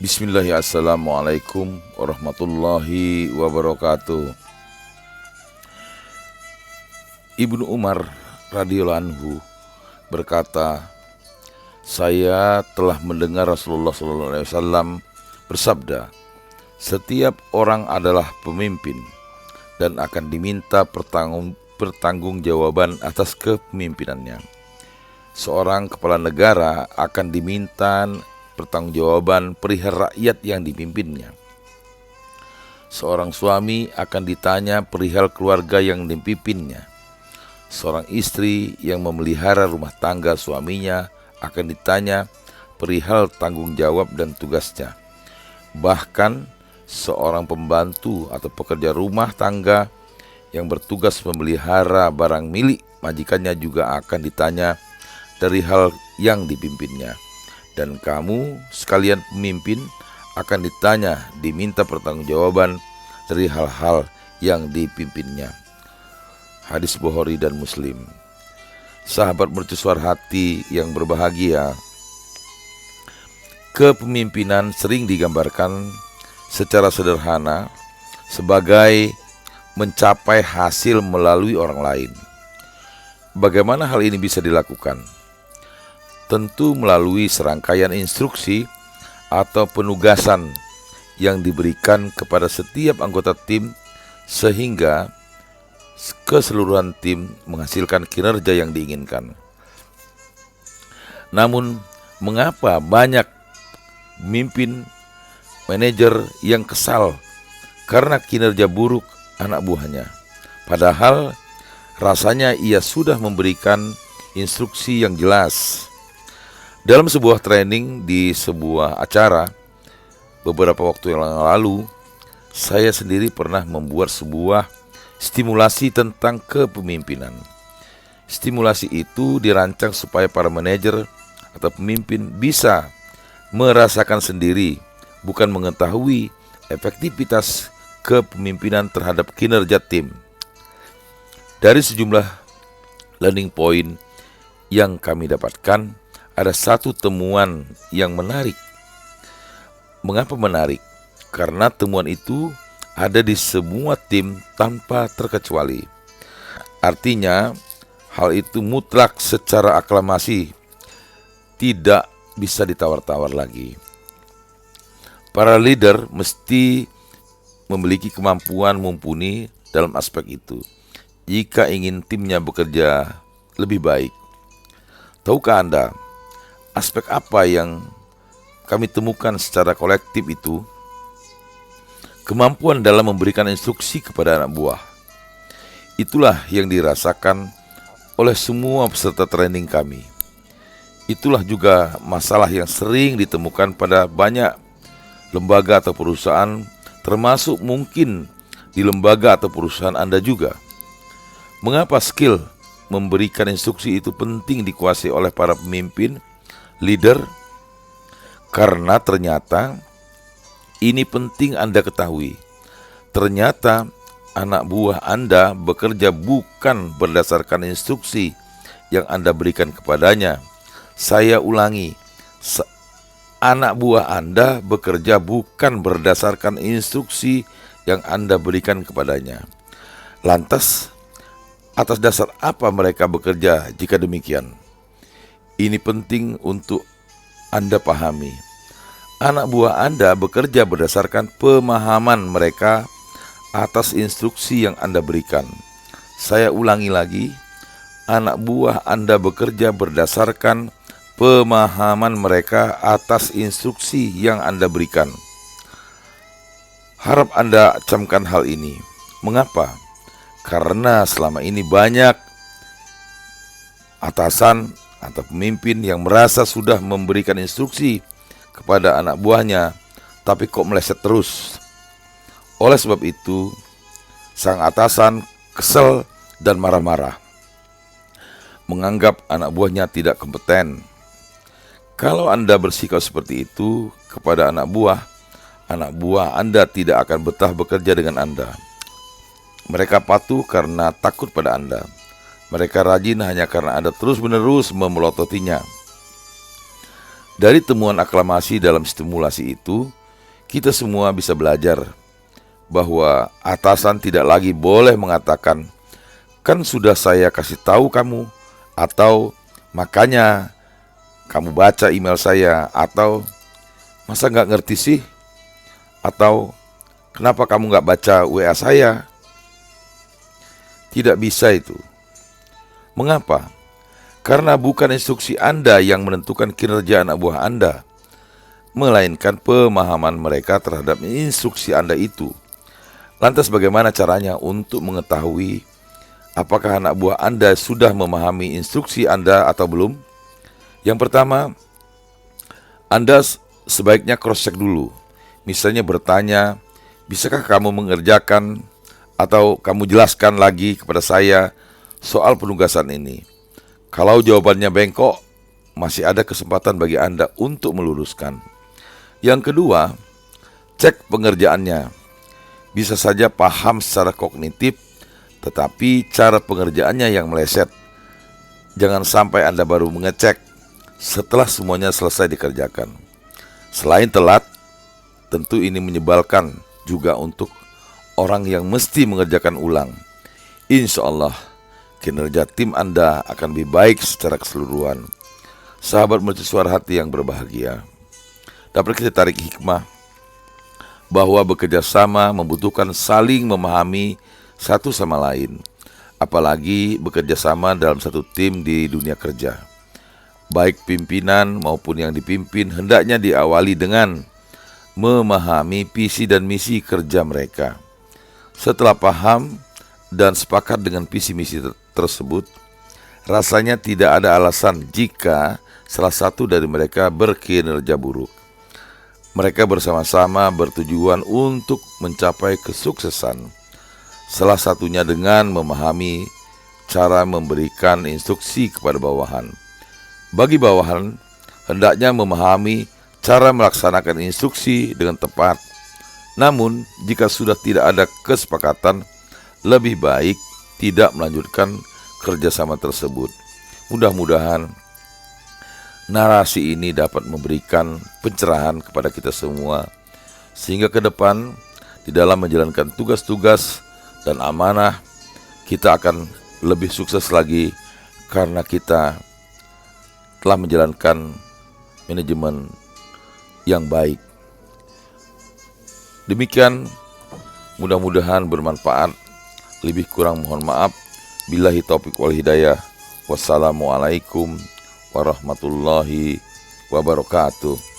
Bismillahirrahmanirrahim. Assalamualaikum warahmatullahi wabarakatuh. Ibnu Umar radhiyallahu anhu berkata, saya telah mendengar Rasulullah SAW bersabda, setiap orang adalah pemimpin dan akan diminta pertanggungjawaban atas kepemimpinannya. Seorang kepala negara akan diminta pertanggungjawaban perihal rakyat yang dipimpinnya. Seorang suami akan ditanya perihal keluarga yang dipimpinnya. Seorang istri yang memelihara rumah tangga suaminya akan ditanya perihal tanggung jawab dan tugasnya. Bahkan seorang pembantu atau pekerja rumah tangga yang bertugas memelihara barang milik majikannya juga akan ditanya dari hal yang dipimpinnya. Dan kamu sekalian pemimpin akan diminta pertanggungjawaban dari hal-hal yang dipimpinnya. Hadis Bukhari dan Muslim. Sahabat mercusuar hati yang berbahagia, kepemimpinan sering digambarkan secara sederhana sebagai mencapai hasil melalui orang lain. Bagaimana hal ini bisa dilakukan? Tentu melalui serangkaian instruksi atau penugasan yang diberikan kepada setiap anggota tim sehingga keseluruhan tim menghasilkan kinerja yang diinginkan. Namun, mengapa banyak pemimpin, manajer yang kesal karena kinerja buruk anak buahnya? Padahal rasanya ia sudah memberikan instruksi yang jelas. Dalam sebuah training di sebuah acara beberapa waktu yang lalu, saya sendiri pernah membuat sebuah stimulasi tentang kepemimpinan. Stimulasi itu dirancang supaya para manajer atau pemimpin bisa merasakan sendiri, bukan mengetahui efektivitas kepemimpinan terhadap kinerja tim. Dari sejumlah learning point yang kami dapatkan, ada satu temuan yang menarik. Mengapa menarik? Karena temuan itu ada di semua tim tanpa terkecuali. Artinya, hal itu mutlak secara aklamasi, tidak bisa ditawar-tawar lagi. Para leader mesti memiliki kemampuan mumpuni dalam aspek itu jika ingin timnya bekerja lebih baik. Tahukah Anda, aspek apa yang kami temukan secara kolektif itu? Kemampuan dalam memberikan instruksi kepada anak buah. Itulah yang dirasakan oleh semua peserta training kami. Itulah juga masalah yang sering ditemukan pada banyak lembaga atau perusahaan, termasuk mungkin di lembaga atau perusahaan Anda juga. Mengapa skill memberikan instruksi itu penting dikuasai oleh para pemimpin, leader? Karena ternyata ini penting Anda ketahui. Ternyata anak buah Anda bekerja bukan berdasarkan instruksi yang Anda berikan kepadanya. Saya ulangi, anak buah Anda bekerja bukan berdasarkan instruksi yang Anda berikan kepadanya. Lantas, atas dasar apa mereka bekerja jika demikian? Ini penting untuk Anda pahami. Anak buah Anda bekerja berdasarkan pemahaman mereka atas instruksi yang Anda berikan. Saya ulangi lagi, anak buah Anda bekerja berdasarkan pemahaman mereka atas instruksi yang Anda berikan. Harap Anda camkan hal ini. Mengapa? Karena selama ini banyak atasan atau pemimpin yang merasa sudah memberikan instruksi kepada anak buahnya, tapi kok meleset terus. Oleh sebab itu, sang atasan kesal dan marah-marah, menganggap anak buahnya tidak kompeten. Kalau Anda bersikap seperti itu kepada anak buah Anda tidak akan betah bekerja dengan Anda. Mereka patuh karena takut pada Anda. Mereka rajin hanya karena Anda terus-menerus memelototinya. Dari temuan aklamasi dalam stimulasi itu, kita semua bisa belajar bahwa atasan tidak lagi boleh mengatakan, "Kan sudah saya kasih tahu kamu," atau "makanya kamu baca email saya," atau "masa nggak ngerti sih?" atau "kenapa kamu nggak baca WA saya?" Tidak bisa itu. Mengapa? Karena bukan instruksi Anda yang menentukan kinerja anak buah Anda, melainkan pemahaman mereka terhadap instruksi Anda itu. Lantas bagaimana caranya untuk mengetahui apakah anak buah Anda sudah memahami instruksi Anda atau belum? Yang pertama, Anda sebaiknya cross-check dulu. Misalnya bertanya, "Bisakah kamu mengerjakan atau kamu jelaskan lagi kepada saya soal penugasan ini?" Kalau jawabannya bengkok, masih ada kesempatan bagi Anda untuk meluruskan. Yang kedua, cek pengerjaannya. Bisa saja paham secara kognitif, tetapi cara pengerjaannya yang meleset. Jangan sampai Anda baru mengecek setelah semuanya selesai dikerjakan. Selain telat, tentu ini menyebalkan juga untuk orang yang mesti mengerjakan ulang. Insya Allah, kinerja tim Anda akan lebih baik secara keseluruhan. Sahabat mercusuar hati yang berbahagia, dapat kita tarik hikmah bahwa bekerja sama membutuhkan saling memahami satu sama lain, apalagi bekerja sama dalam satu tim di dunia kerja. Baik pimpinan maupun yang dipimpin hendaknya diawali dengan memahami visi dan misi kerja mereka. Setelah paham dan sepakat dengan visi misi tersebut, rasanya tidak ada alasan jika salah satu dari mereka berkinerja buruk. Mereka bersama-sama bertujuan untuk mencapai kesuksesan, salah satunya dengan memahami cara memberikan instruksi kepada bawahan. Bagi bawahan, hendaknya memahami cara melaksanakan instruksi dengan tepat. Namun, jika sudah tidak ada kesepakatan, lebih baik tidak melanjutkan kerjasama tersebut. Mudah-mudahan narasi ini dapat memberikan pencerahan kepada kita semua, sehingga ke depan di dalam menjalankan tugas-tugas dan amanah kita akan lebih sukses lagi, karena kita telah menjalankan manajemen yang baik. Demikian, mudah-mudahan bermanfaat. Lebih kurang mohon maaf. Billahi taufiq wal hidayah. Wassalamualaikum warahmatullahi wabarakatuh.